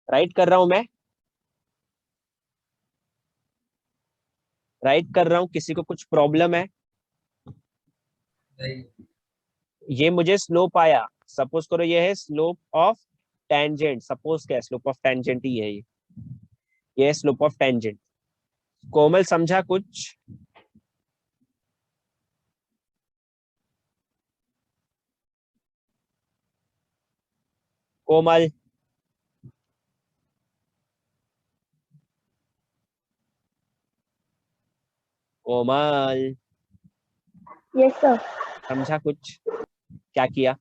राइट कर रहा हूं मैं, राइट कर रहा हूं, किसी को कुछ प्रॉब्लम है, नहीं। ये मुझे स्लोप आया, सपोज करो ये है स्लोप ऑफ टेंजेंट, सपोज क्या है, स्लोप ऑफ टेंजेंट ही है ये है स्लोप ऑफ टेंजेंट। कोमल समझा कुछ, कोमल, कोमल यस सर। समझा कुछ, क्या किया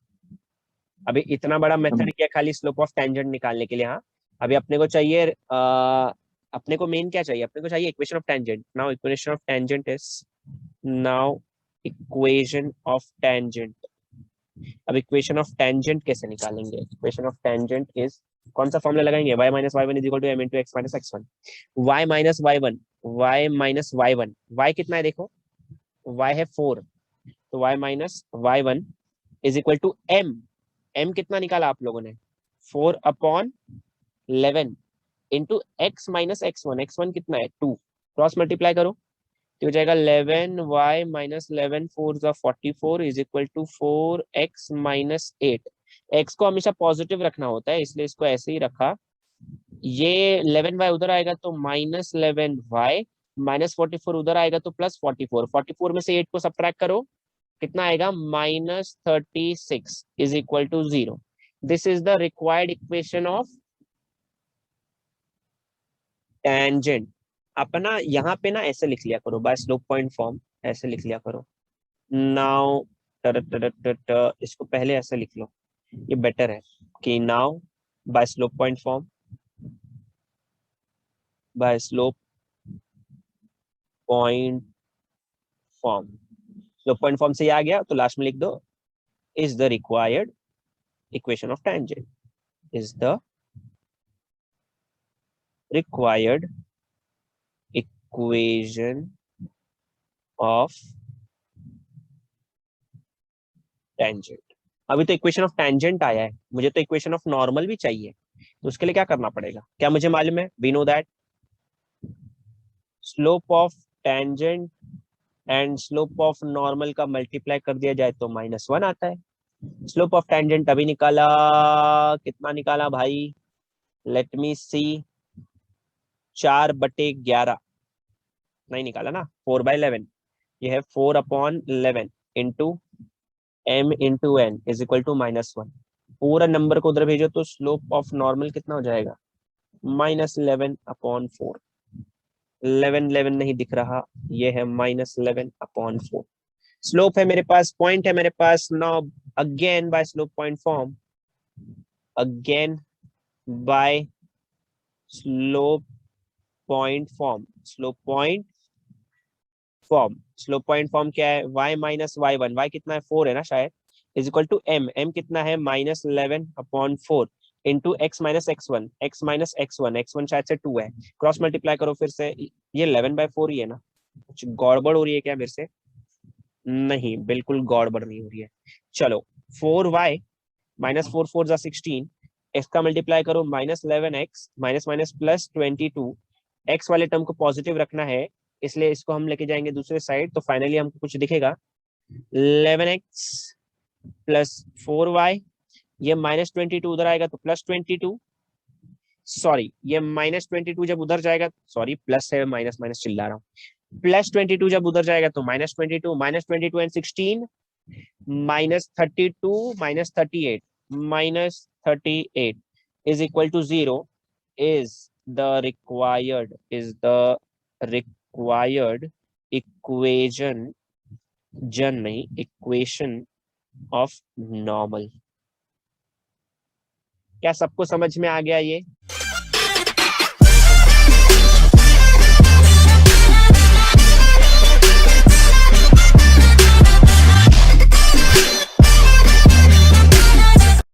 अभी, इतना बड़ा मेथड किया खाली स्लोप ऑफ टेंजेंट निकालने के लिए। हाँ अभी अपने को चाहिए अपने को मेन क्या चाहिए, अपने को चाहिए equation of tangent. Now equation of tangent is, now equation of tangent, अब इक्वेशन ऑफ टेंजेंट कैसे निकालेंगे, इक्वेशन ऑफ टेंजेंट इज, कौन सा फॉर्मूला लगाएंगे, y minus y one is equal to m into x minus x one, y minus y one, y minus y one, y कितना है देखो, y है 4, तो y minus y one is equal to m, m कितना निकाला आप लोगों ने, 4/11 into x minus x one कितना है 2, क्रॉस मल्टीप्लाई करो तो हो जाएगा 11y minus 11 4 44 is equal to 4x minus 8। x को हमेशा पॉजिटिव रखना होता है इसलिए इसको ऐसे ही रखा, ये 11y उधर आएगा तो -11y, -44 उधर आएगा तो +44, 44 में से 8 को सब्ट्रैक्ट करो कितना आएगा, -36 is equal to 0। This is the required equation of tangent. अपना यहाँ पे ना ऐसे लिख लिया करो, बाय स्लोप पॉइंट फॉर्म ऐसे लिख लिया करो। नाउ इसको पहले ऐसे लिख लो, ये बेटर है कि now by slope point form, by slope point form, slope point form से ये आ गया तो लास्ट में लिख दो, is the required equation of tangent, is the required equation of tangent. अभी तो इक्वेशन ऑफ टेंजेंट आया है, मुझे तो इक्वेशन ऑफ नॉर्मल भी चाहिए, तो उसके लिए क्या करना पड़ेगा, क्या मुझे मालूम है, we know that slope of tangent and slope of normal का मल्टीप्लाई कर दिया जाए तो -1 आता है। स्लोप ऑफ टेंजेंट अभी निकाला, कितना निकाला भाई, लेट मी सी, 4/11 नहीं निकाला ना, 4/11, ये है 4/11 into m into n is equal to -1, पूरा नंबर को उधर भेजो तो स्लोप ऑफ नॉर्मल कितना हो जाएगा, -11/4, 11 नहीं दिख रहा, ये है -11/4। स्लोप है मेरे पास, पॉइंट है मेरे पास, now again by slope point form, again by slope point form, slope point form, slope point form क्या है, y minus y one, y कितना है 4 है ना शायद, is equal to m, m कितना है -11/4 into x minus x one, x शायद से 2 है, क्रॉस मल्टीप्लाई करो फिर से, ये 11/4 ही है ना, कुछ गड़बड़ हो रही है क्या मेरे से, नहीं बिल्कुल गड़बड़ नहीं हो रही है। चलो 4y -4 4 16, x का मल्टीप्लाई करो -11x माइनस माइनस +22, x वाले टर्म को पॉजिटिव रखना है इसलिए इसको हम लेके जाएंगे दूसरे साइड, तो फाइनली हमको कुछ दिखेगा 11x + 4y, ये -22 उधर आएगा तो +22, सॉरी ये -22 जब उधर जाएगा, सॉरी प्लस है, माइनस माइनस चिल्ला रहा हूँ, +22 जब उधर जाएगा तो -22 and 16, -32 -38 -38 is equal to 0 is the required equation, जन नहीं, इक्वेशन ऑफ नॉर्मल। क्या सबको समझ में आ गया ये?